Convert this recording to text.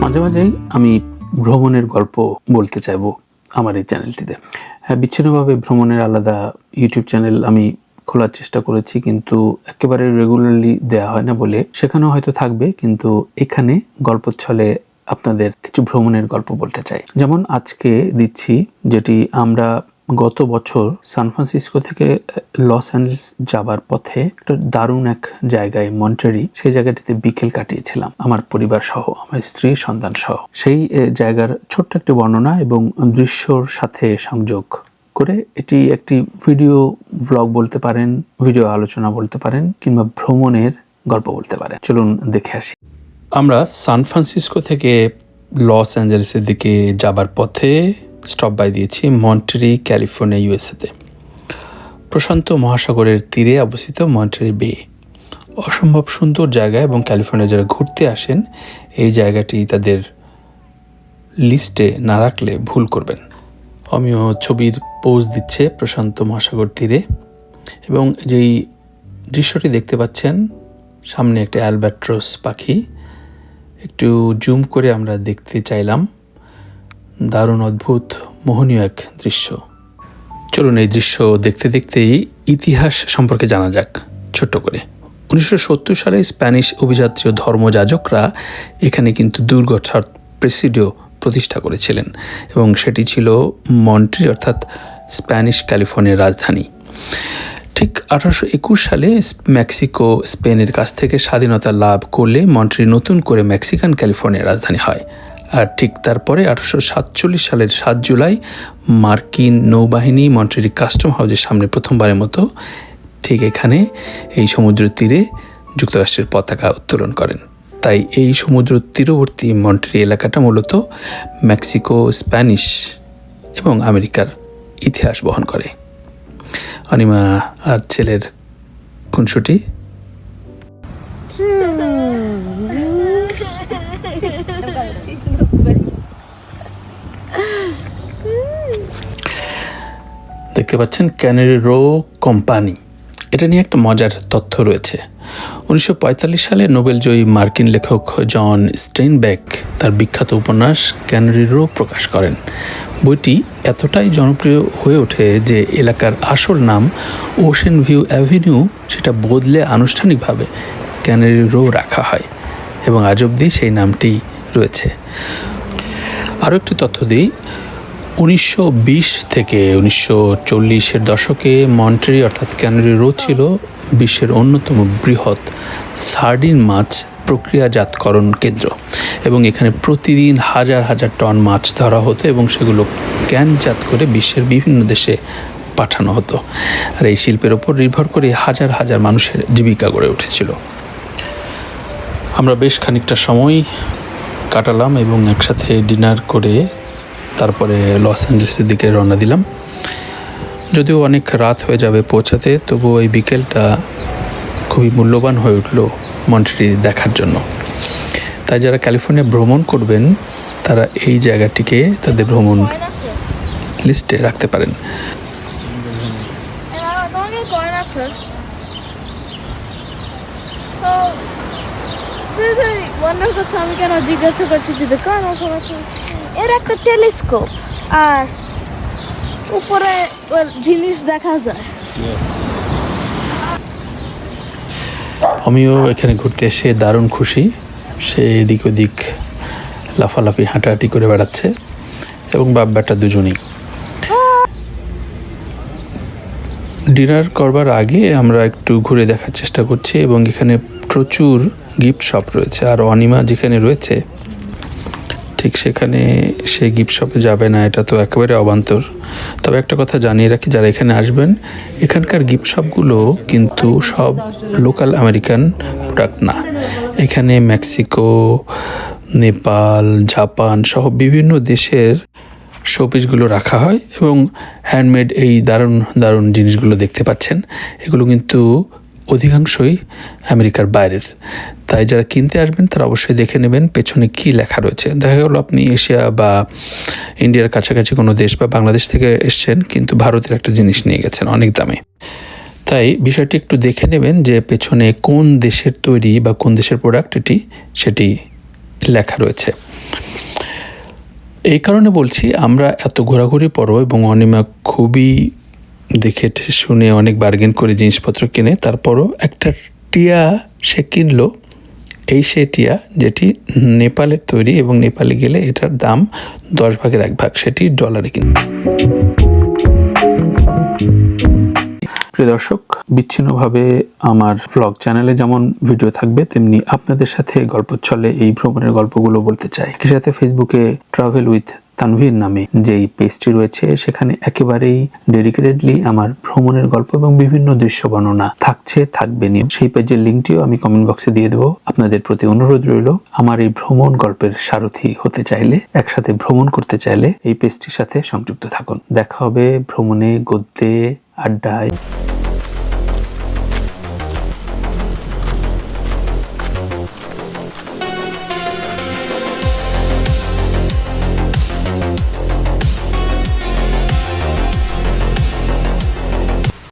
মাঝে মাঝেই আমি ভ্রমণের গল্প বলতে চাইবো আমার এই চ্যানেলটিতে। হ্যাঁ, বিচ্ছিন্নভাবে ভ্রমণের আলাদা ইউটিউব চ্যানেল আমি খোলার চেষ্টা করেছি, কিন্তু একেবারে রেগুলারলি দেওয়া হয় না বলে সেখানেও হয়তো থাকবে, কিন্তু এখানে গল্প ছলে আপনাদের কিছু ভ্রমণের গল্প বলতে চাই। যেমন আজকে দিচ্ছি, যেটি আমরা গত বছর সান ফ্রান্সিসকো থেকে লস অ্যাঞ্জেলেস যাবার পথে একটা দারুণ এক জায়গায় মন্টারি, সেই জায়গাটিতে বিকেল কাটিয়েছিলাম আমার পরিবার সহ, আমার স্ত্রী সন্তান সহ। সেই জায়গার ছোট্ট একটি বর্ণনা এবং দৃশ্যর সাথে সংযোগ করে এটি একটি ভিডিও ব্লগ বলতে পারেন, ভিডিও আলোচনা বলতে পারেন, কিংবা ভ্রমণের গল্প বলতে পারেন। চলুন দেখে আসি। আমরা সান ফ্রান্সিসকো থেকে লস অ্যাঞ্জেলেসের দিকে যাবার পথে স্টপ বাই দিয়েছি মন্টারি, ক্যালিফোর্নিয়া, ইউএসএতে। প্রশান্ত মহাসাগরের তীরে অবস্থিত মন্টারি বে অসম্ভব সুন্দর জায়গা, এবং ক্যালিফোর্নিয়া যারা ঘুরতে আসেন এই জায়গাটি তাদের লিস্টে না রাখলে ভুল করবেন। আমিও ছবির পোজ দিচ্ছে প্রশান্ত মহাসাগর তীরে, এবং যেই দৃশ্যটি দেখতে পাচ্ছেন সামনে একটা অ্যালবাট্রস পাখি, একটু জুম করে আমরা দেখতে চাইলাম। দারুণ অদ্ভুত মোহনীয় এক দৃশ্য। চলুন এই দৃশ্য দেখতে দেখতেই ইতিহাস সম্পর্কে জানা যাক ছোট্ট করে। 1970 সালে স্প্যানিশ অভিযাত্রী ও ধর্মযাজকরা এখানে কিন্তু দুর্গ অর্থাৎ প্রেসিডিও প্রতিষ্ঠা করেছিলেন, এবং সেটি ছিল মন্টারি অর্থাৎ স্প্যানিশ ক্যালিফোর্নিয়ার রাজধানী। ঠিক 1821 সালে মেক্সিকো স্পেনের কাছ থেকে স্বাধীনতা লাভ করলে মন্টারি নতুন করে মেক্সিকান ক্যালিফোর্নিয়ার রাজধানী হয়। আর ঠিক তারপরে 1847 সালের 7 জুলাই মার্কিন নৌবাহিনী মন্টারি কাস্টম হাউসের সামনে প্রথমবারের মতো ঠিক এখানে এই সমুদ্র তীরে যুক্তরাষ্ট্রের পতাকা উত্তোলন করেন। তাই এই সমুদ্র তীরবর্তী মন্টারি এলাকাটা মূলত মেক্সিকো, স্প্যানিশ এবং আমেরিকার ইতিহাস বহন করে। অনিমা আর ছেলের খুনসুটি। দেখতে পাচ্ছেন ক্যানারি রো কোম্পানি, এটা নিয়ে একটা মজার তথ্য রয়েছে। 1945 সালে নোবেলজয়ী মার্কিন লেখক জন স্টেইনবেক তার বিখ্যাত উপন্যাস ক্যানারি রো প্রকাশ করেন। বইটি এতটাই জনপ্রিয় হয়ে ওঠে যে এলাকার আসল নাম ওশেন ভিউ অ্যাভিনিউ সেটা বদলে আনুষ্ঠানিকভাবে ক্যানারি রো রাখা হয়, এবং আজ অবধি সেই নামটি রয়েছে। আরও একটি তথ্য দিই, 1920 থেকে 1940-এর দশকে মন্টারি অর্থাৎ ক্যানারি রো ছিল বিশ্বের অন্যতম বৃহৎ সার্ডিন মাছ প্রক্রিয়াজাতকরণ কেন্দ্র, এবং এখানে প্রতিদিন হাজার হাজার টন মাছ ধরা হতো এবং সেগুলো ক্যানজাত করে বিশ্বের বিভিন্ন দেশে পাঠানো হতো। আর এই শিল্পের ওপর নির্ভর করে হাজার হাজার মানুষের জীবিকা গড়ে উঠেছিল। আমরা বেশ খানিকটা সময় কাটালাম এবং একসাথে ডিনার করে তারপরে লস অ্যাঞ্জেলেসের দিকে রওনা দিলাম। যদিও অনেক রাত হয়ে যাবে পৌঁছাতে, তবুও এই বিকেলটা খুবই মূল্যবান হয়ে উঠল মন্টারি দেখার জন্য। তাই যারা ক্যালিফোর্নিয়া ভ্রমণ করবেন তারা এই জায়গাটিকে তাদের ভ্রমণ লিস্টে রাখতে পারেন। আমি কেন জিজ্ঞাসা করছি যদি এর একটা টেলিস্কোপ আর উপরে জিনিস দেখা যায়। আমিও এখানে ঘুরতে এসে দারুণ খুশি। সে এদিক ওদিক লাফালাফি হাঁটাহাঁটি করে বেড়াচ্ছে, এবং বাপ বেটা দুজনেই। ডিনার করবার আগে আমরা একটু ঘুরে দেখার চেষ্টা করছি, এবং এখানে প্রচুর গিফট শপ রয়েছে। আর অনিমা যেখানে রয়েছে ঠিক সেখানে সে গিফট শপে যাবে না, এটা তো একেবারে অবান্তর। তবে একটা কথা জানিয়ে রাখি, যারা এখানে আসবেন এখানকার গিফট শপগুলো কিন্তু সব লোকাল আমেরিকান প্রোডাক্ট না। এখানে মেক্সিকো, নেপাল, জাপান সহ বিভিন্ন দেশের শোপিসগুলো রাখা হয়, এবং হ্যান্ডমেড এই দারুণ দারুণ জিনিসগুলো দেখতে পাচ্ছেন এগুলো কিন্তু অধিকাংশই আমেরিকার বাইরের। তাই যারা কিনতে আসবেন তারা অবশ্যই দেখে নেবেন পেছনে কি লেখা রয়েছে। দেখা গেল আপনি এশিয়া বা ইন্ডিয়ার কাছাকাছি কোনো দেশ বা বাংলাদেশ থেকে এসছেন, কিন্তু ভারতের একটা জিনিস নিয়ে গেছেন অনেক দামে। তাই বিষয়টি একটু দেখে নেবেন যে পেছনে কোন দেশের তৈরি বা কোন দেশের প্রোডাক্ট সেটি লেখা রয়েছে। এই কারণে বলছি, আমরা এত ঘোরাঘুরি পরও এবং অনিমা খুবই দেখে শুনে অনেক বার্গেন করে জিনিসপত্র কিনে, তারপরও একটা টিয়া সে কিনলো। এই সে টিয়া যেটি নেপালের তৈরি এবং নেপালে গেলে এটার দাম 10 ভাগের 1 ভাগ, সেটি ডলারে কিনে। প্রিয় দর্শক, বিচ্ছিন্নভাবে আমার ভ্লগ চ্যানেলে যেমন ভিডিও থাকবে, তেমনি আপনাদের সাথে গল্প ছলে এই ভ্রমণের গল্পগুলো বলতে চাই। একই সাথে ফেসবুকে ট্রাভেল উইথ তানভীর নামে যেই পেজটি রয়েছে, সেখানে একেবারেই ডেডিকেটেডলি আমার ভ্রমণের গল্প এবং বিভিন্ন দৃশ্য বর্ণনা থাকবে নিয়ম। সেই পেজের লিঙ্কটিও আমি কমেন্ট বক্সে দিয়ে দেবো। আপনাদের প্রতি অনুরোধ রইল, আমার এই ভ্রমণ গল্পের সারথি হতে চাইলে, একসাথে ভ্রমণ করতে চাইলে এই পেজটির সাথে সংযুক্ত থাকুন। দেখা হবে ভ্রমণে, গদ্যে, আড্ডায়।